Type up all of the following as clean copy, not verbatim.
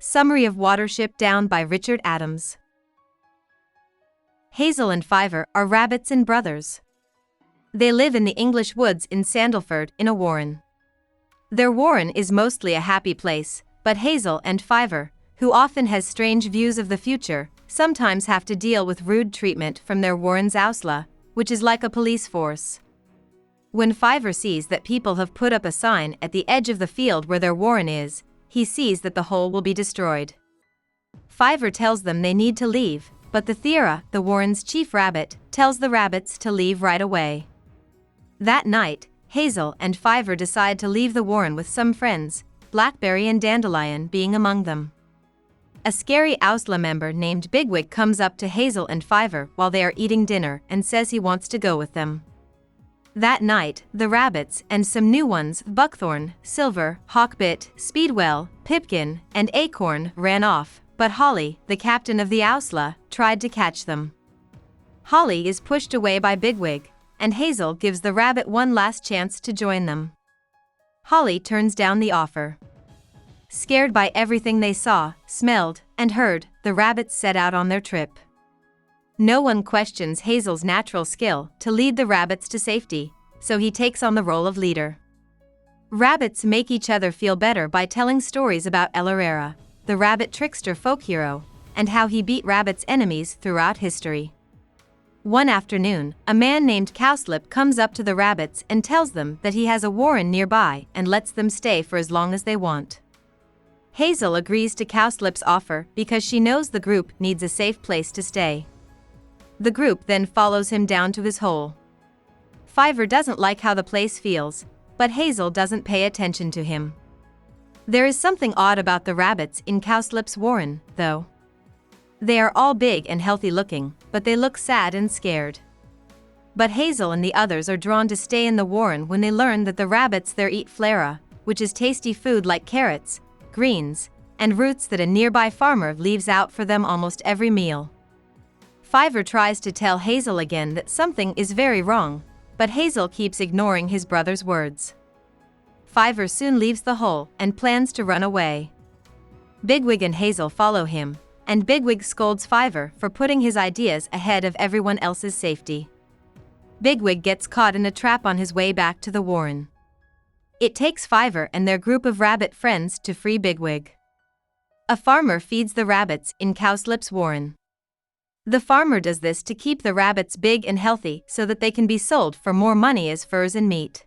Summary of Watership Down by Richard Adams. Hazel and Fiver are rabbits and brothers. They live in the English woods in Sandalford in a warren. Their warren is mostly a happy place, but Hazel and Fiver, who often has strange views of the future, sometimes have to deal with rude treatment from their warren's ousla, which is like a police force. When Fiver sees that people have put up a sign at the edge of the field where their warren is, he sees that the whole will be destroyed. Fiver tells them they need to leave, but the Thera, the warren's chief rabbit, tells the rabbits to leave right away. That night, Hazel and Fiver decide to leave the warren with some friends, Blackberry and Dandelion being among them. A scary ousla member named Bigwig comes up to Hazel and Fiver while they are eating dinner and says he wants to go with them. That night, the rabbits and some new ones, Buckthorn, Silver, Hawkbit, Speedwell, Pipkin, and Acorn, ran off, but Holly, the captain of the ousla, tried to catch them. Holly is pushed away by Bigwig, and Hazel gives the rabbit one last chance to join them. Holly turns down the offer. Scared by everything they saw, smelled, and heard, the rabbits set out on their trip. No one questions Hazel's natural skill to lead the rabbits to safety, so he takes on the role of leader. Rabbits make each other feel better by telling stories about El Herrera, the rabbit trickster folk hero, and how he beat rabbits' enemies throughout history. One afternoon, a man named Cowslip comes up to the rabbits and tells them that he has a warren nearby and lets them stay for as long as they want. Hazel agrees to Cowslip's offer because she knows the group needs a safe place to stay. The group then follows him down to his hole. Fiver doesn't like how the place feels, but Hazel doesn't pay attention to him. There is something odd about the rabbits in Cowslip's warren, though. They are all big and healthy looking, but they look sad and scared. But Hazel and the others are drawn to stay in the warren when they learn that the rabbits there eat flera, which is tasty food like carrots, greens, and roots that a nearby farmer leaves out for them almost every meal. Fiver tries to tell Hazel again that something is very wrong, but Hazel keeps ignoring his brother's words. Fiver soon leaves the hole and plans to run away. Bigwig and Hazel follow him, and Bigwig scolds Fiver for putting his ideas ahead of everyone else's safety. Bigwig gets caught in a trap on his way back to the warren. It takes Fiver and their group of rabbit friends to free Bigwig. A farmer feeds the rabbits in Cowslip's warren. The farmer does this to keep the rabbits big and healthy so that they can be sold for more money as furs and meat.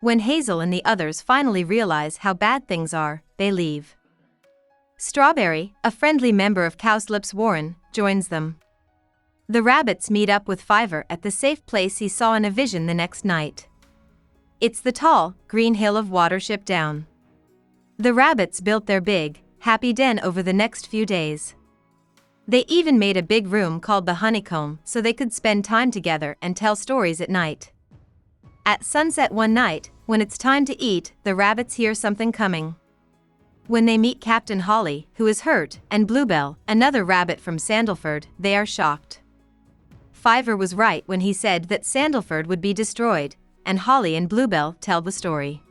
When Hazel and the others finally realize how bad things are, they leave. Strawberry, a friendly member of Cowslip's warren, joins them. The rabbits meet up with Fiver at the safe place he saw in a vision the next night. It's the tall, green hill of Watership Down. The rabbits built their big, happy den over the next few days. They even made a big room called the honeycomb so they could spend time together and tell stories at night. At sunset one night, when it's time to eat, the rabbits hear something coming. When they meet Captain Holly, who is hurt, and Bluebell, another rabbit from Sandalford, they are shocked. Fiver was right when he said that Sandalford would be destroyed, and Holly and Bluebell tell the story.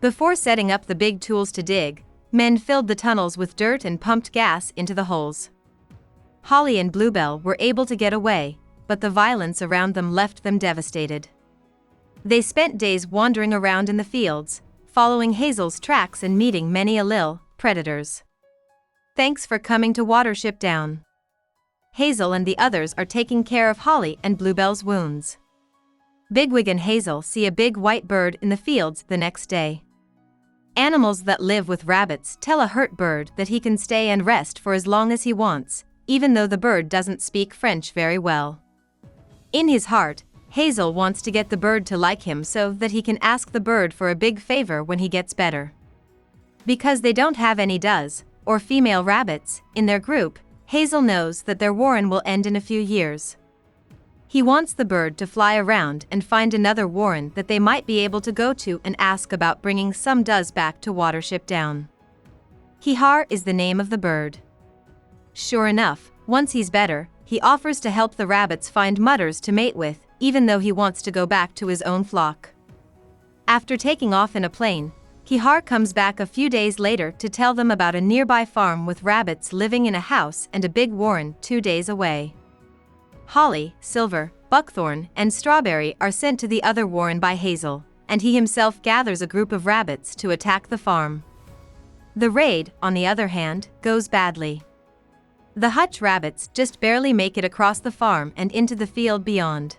Before setting up the big tools to dig, men filled the tunnels with dirt and pumped gas into the holes. Holly and Bluebell were able to get away, but the violence around them left them devastated. They spent days wandering around in the fields, following Hazel's tracks and meeting many predators. Thanks for coming to Watership Down. Hazel and the others are taking care of Holly and Bluebell's wounds. Bigwig and Hazel see a big white bird in the fields the next day. Animals that live with rabbits tell a hurt bird that he can stay and rest for as long as he wants, even though the bird doesn't speak French very well. In his heart, Hazel wants to get the bird to like him so that he can ask the bird for a big favor when he gets better. Because they don't have any or female rabbits in their group, Hazel knows that their warren will end in a few years. He wants the bird to fly around and find another warren that they might be able to go to and ask about bringing some back to Watership Down. Hihar is the name of the bird. Sure enough, once he's better, he offers to help the rabbits find mutters to mate with, even though he wants to go back to his own flock. After taking off in a plane, Kihar comes back a few days later to tell them about a nearby farm with rabbits living in a house and a big warren 2 days away. Holly, Silver, Buckthorn, and Strawberry are sent to the other warren by Hazel, and he himself gathers a group of rabbits to attack the farm. The raid, on the other hand, goes badly. The hutch rabbits just barely make it across the farm and into the field beyond.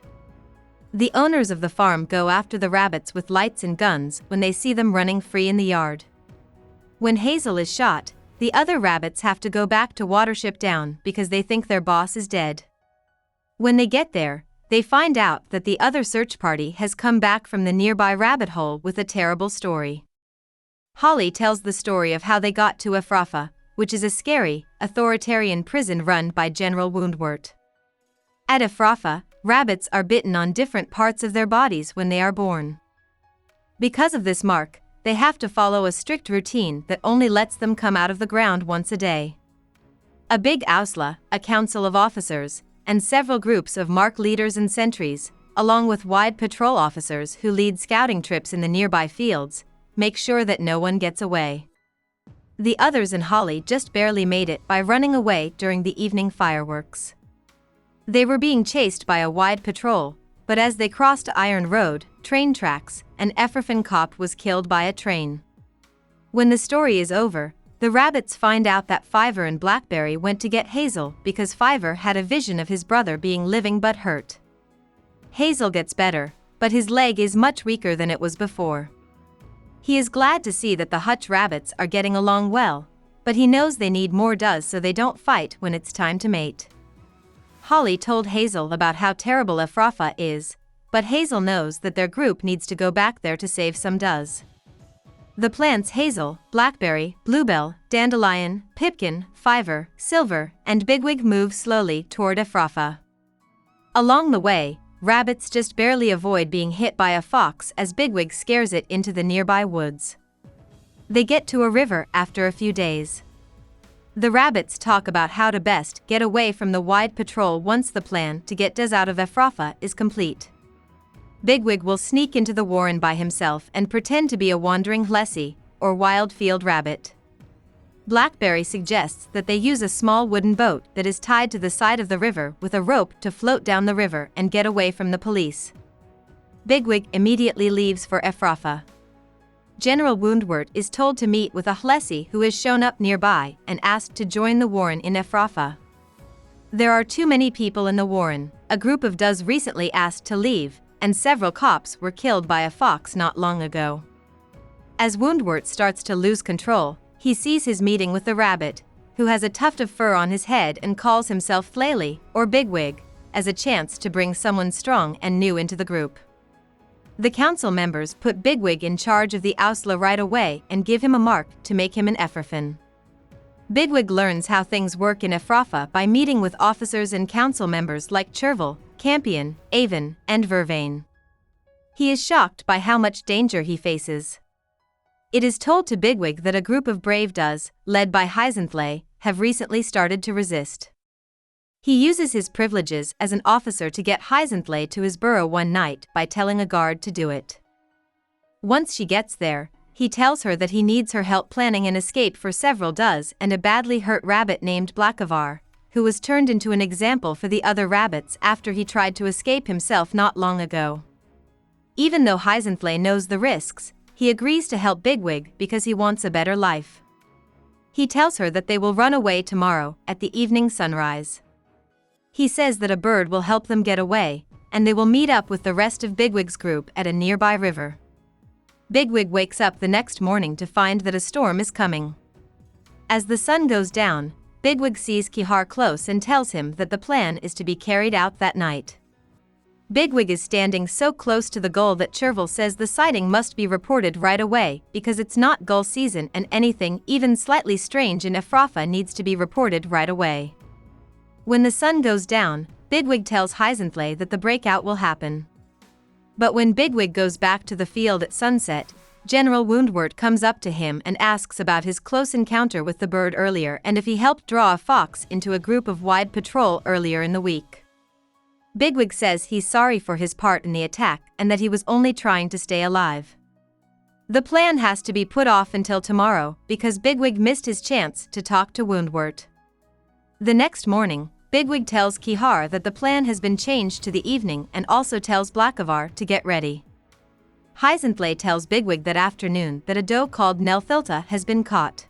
The owners of the farm go after the rabbits with lights and guns when they see them running free in the yard. When Hazel is shot, the other rabbits have to go back to Watership Down because they think their boss is dead. When they get there, they find out that the other search party has come back from the nearby rabbit hole with a terrible story. Holly tells the story of how they got to Ephrafah, which is a scary, authoritarian prison run by General Woundwort. At Ephrafah, rabbits are bitten on different parts of their bodies when they are born. Because of this mark, they have to follow a strict routine that only lets them come out of the ground once a day. A big ousla, a council of officers, and several groups of mark leaders and sentries, along with wide patrol officers who lead scouting trips in the nearby fields, make sure that no one gets away. The others and Holly just barely made it by running away during the evening fireworks. They were being chased by a wide patrol, but as they crossed Iron Road, train tracks, an Ephrafan cop was killed by a train. When the story is over, the rabbits find out that Fiver and Blackberry went to get Hazel because Fiver had a vision of his brother being living but hurt. Hazel gets better, but his leg is much weaker than it was before. He is glad to see that the hutch rabbits are getting along well, but he knows they need more does so they don't fight when it's time to mate. Holly told Hazel about how terrible Ephrafah is, but Hazel knows that their group needs to go back there to save some does. The plants Hazel, Blackberry, Bluebell, Dandelion, Pipkin, Fiver, Silver, and Bigwig move slowly toward Ephrafah. Along the way, rabbits just barely avoid being hit by a fox as Bigwig scares it into the nearby woods. They get to a river after a few days. The rabbits talk about how to best get away from the wide patrol once the plan to get does out of Ephrafah is complete. Bigwig will sneak into the warren by himself and pretend to be a wandering hlessie, or wild field rabbit. Blackberry suggests that they use a small wooden boat that is tied to the side of the river with a rope to float down the river and get away from the police. Bigwig immediately leaves for Ephrafah. General Woundwort is told to meet with a hlessie who has shown up nearby and asked to join the warren in Ephrafah. There are too many people in the warren, a group of does recently asked to leave, and several cops were killed by a fox not long ago. As Woundwort starts to lose control, he sees his meeting with the rabbit, who has a tuft of fur on his head and calls himself Flaley, or Bigwig, as a chance to bring someone strong and new into the group. The council members put Bigwig in charge of the ousla right away and give him a mark to make him an Ephrafan. Bigwig learns how things work in Ephrafah by meeting with officers and council members like Chervil, Campion, Avon, and Vervain. He is shocked by how much danger he faces. It is told to Bigwig that a group of brave does, led by Heisenflay, have recently started to resist. He uses his privileges as an officer to get Heisenflay to his burrow one night by telling a guard to do it. Once she gets there, he tells her that he needs her help planning an escape for several does and a badly hurt rabbit named Blackavar, who was turned into an example for the other rabbits after he tried to escape himself not long ago. Even though Heisenflay knows the risks, he agrees to help Bigwig because he wants a better life. He tells her that they will run away tomorrow at the evening sunrise. He says that a bird will help them get away, and they will meet up with the rest of Bigwig's group at a nearby river. Bigwig wakes up the next morning to find that a storm is coming. As the sun goes down, Bigwig sees Kihar close and tells him that the plan is to be carried out that night. Bigwig is standing so close to the gull that Chervil says the sighting must be reported right away because it's not gull season and anything even slightly strange in Ephrafah needs to be reported right away. When the sun goes down, Bigwig tells Heisenflay that the breakout will happen. But when Bigwig goes back to the field at sunset, General Woundwort comes up to him and asks about his close encounter with the bird earlier and if he helped draw a fox into a group of wide patrol earlier in the week. Bigwig says he's sorry for his part in the attack and that he was only trying to stay alive. The plan has to be put off until tomorrow because Bigwig missed his chance to talk to Woundwort. The next morning, Bigwig tells Kihar that the plan has been changed to the evening and also tells Blackavar to get ready. Hyzenthle tells Bigwig that afternoon that a doe called Nelthilta has been caught.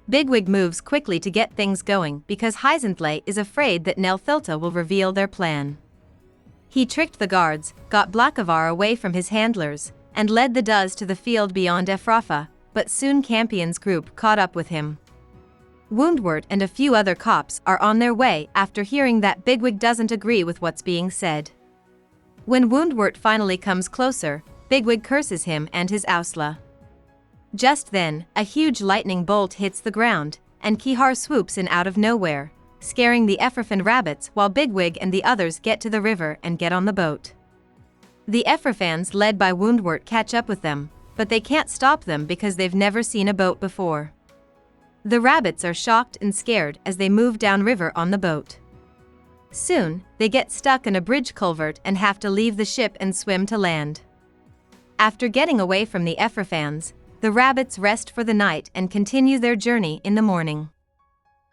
Bigwig moves quickly to get things going because Hyzenthle is afraid that Nelthilta will reveal their plan. He tricked the guards, got Blackavar away from his handlers, and led the does to the field beyond Ephrafa, but soon Campion's group caught up with him. Woundwort and a few other cops are on their way after hearing that Bigwig doesn't agree with what's being said. When Woundwort finally comes closer, Bigwig curses him and his Ausla. Just then, a huge lightning bolt hits the ground, and Kihar swoops in out of nowhere, scaring the Ephrafen rabbits while Bigwig and the others get to the river and get on the boat. The Ephraphans led by Woundwort catch up with them, but they can't stop them because they've never seen a boat before. The rabbits are shocked and scared as they move downriver on the boat. Soon, they get stuck in a bridge culvert and have to leave the ship and swim to land. After getting away from the Ephraphans, the rabbits rest for the night and continue their journey in the morning.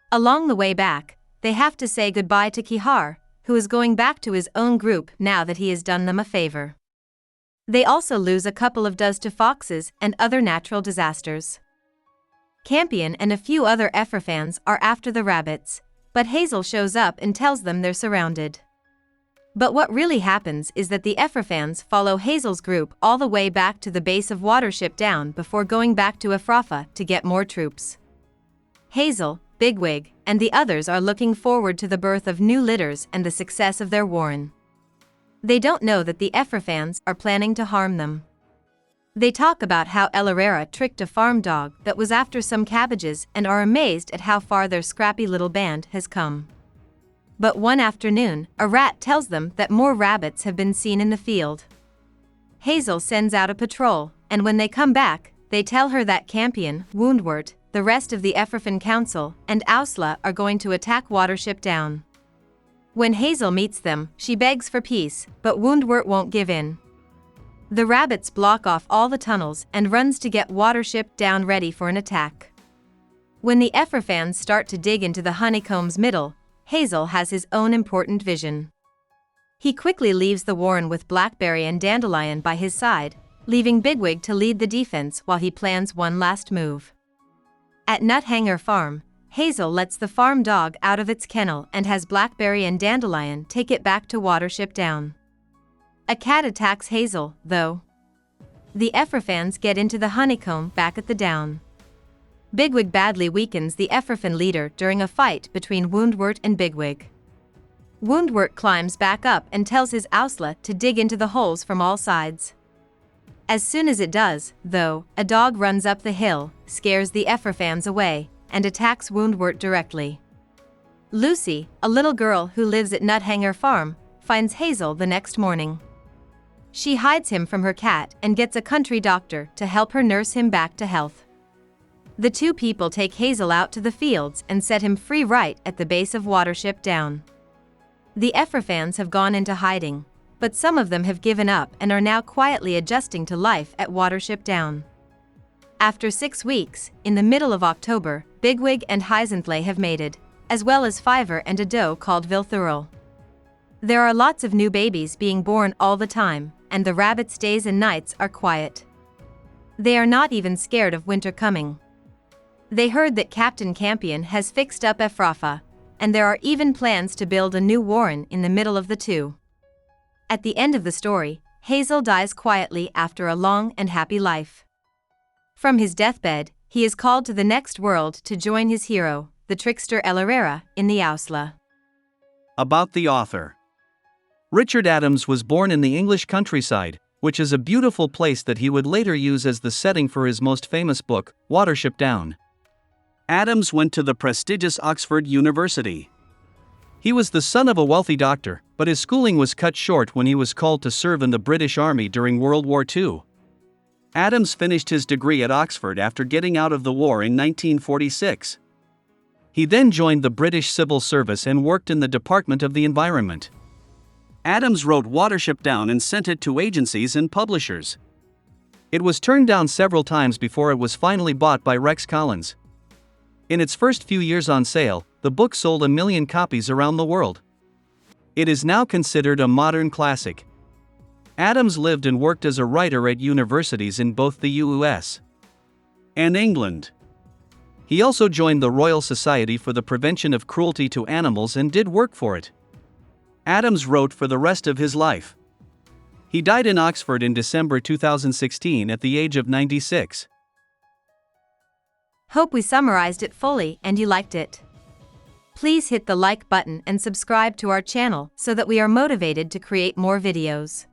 Along the way back, they have to say goodbye to Kihar, who is going back to his own group now that he has done them a favor. They also lose a couple of does to foxes and other natural disasters. Campion and a few other Ephraphans are after the rabbits, but Hazel shows up and tells them they're surrounded. But what really happens is that the Ephraphans follow Hazel's group all the way back to the base of Watership Down before going back to Ephrafa to get more troops. Hazel, Bigwig, and the others are looking forward to the birth of new litters and the success of their warren. They don't know that the Ephraphans are planning to harm them. They talk about how El Herrera tricked a farm dog that was after some cabbages and are amazed at how far their scrappy little band has come. But one afternoon, a rat tells them that more rabbits have been seen in the field. Hazel sends out a patrol, and when they come back, they tell her that Campion, Woundwort, the rest of the Ephrafen Council, and Ausla are going to attack Watership Down. When Hazel meets them, she begs for peace, but Woundwort won't give in. The rabbits block off all the tunnels and runs to get Watership Down ready for an attack. When the Ephraphans start to dig into the honeycomb's middle, Hazel has his own important vision. He quickly leaves the warren with Blackberry and Dandelion by his side, leaving Bigwig to lead the defense while he plans one last move. At Nuthanger Farm, Hazel lets the farm dog out of its kennel and has Blackberry and Dandelion take it back to Watership Down. A cat attacks Hazel, though. The Ephraphans get into the honeycomb back at the down. Bigwig badly weakens the Ephrafen leader during a fight between Woundwort and Bigwig. Woundwort climbs back up and tells his Ausla to dig into the holes from all sides. As soon as it does, though, a dog runs up the hill, scares the Ephraphans away, and attacks Woundwort directly. Lucy, a little girl who lives at Nuthanger Farm, finds Hazel the next morning. She hides him from her cat and gets a country doctor to help her nurse him back to health. The two people take Hazel out to the fields and set him free right at the base of Watership Down. The Ephraphans have gone into hiding, but some of them have given up and are now quietly adjusting to life at Watership Down. After 6 weeks, in the middle of October, Bigwig and Hyzenthle have mated, as well as Fiver and a doe called Vilthurl. There are lots of new babies being born all the time, and the rabbits' days and nights are quiet. They are not even scared of winter coming. They heard that Captain Campion has fixed up Ephrafa, and there are even plans to build a new warren in the middle of the two. At the end of the story, Hazel dies quietly after a long and happy life. From his deathbed, he is called to the next world to join his hero, the trickster El Herrera, in the Ausla. About the author. Richard Adams was born in the English countryside, which is a beautiful place that he would later use as the setting for his most famous book, Watership Down. Adams went to the prestigious Oxford University. He was the son of a wealthy doctor, but his schooling was cut short when he was called to serve in the British Army during World War II. Adams finished his degree at Oxford after getting out of the war in 1946. He then joined the British Civil Service and worked in the Department of the Environment. Adams wrote Watership Down and sent it to agencies and publishers. It was turned down several times before it was finally bought by Rex Collins. In its first few years on sale, the book sold 1 million copies around the world. It is now considered a modern classic. Adams lived and worked as a writer at universities in both the US and England. He also joined the Royal Society for the Prevention of Cruelty to Animals and did work for it. Adams wrote for the rest of his life. He died in Oxford in December 2016 at the age of 96. Hope we summarized it fully and you liked it. Please hit the like button and subscribe to our channel so that we are motivated to create more videos.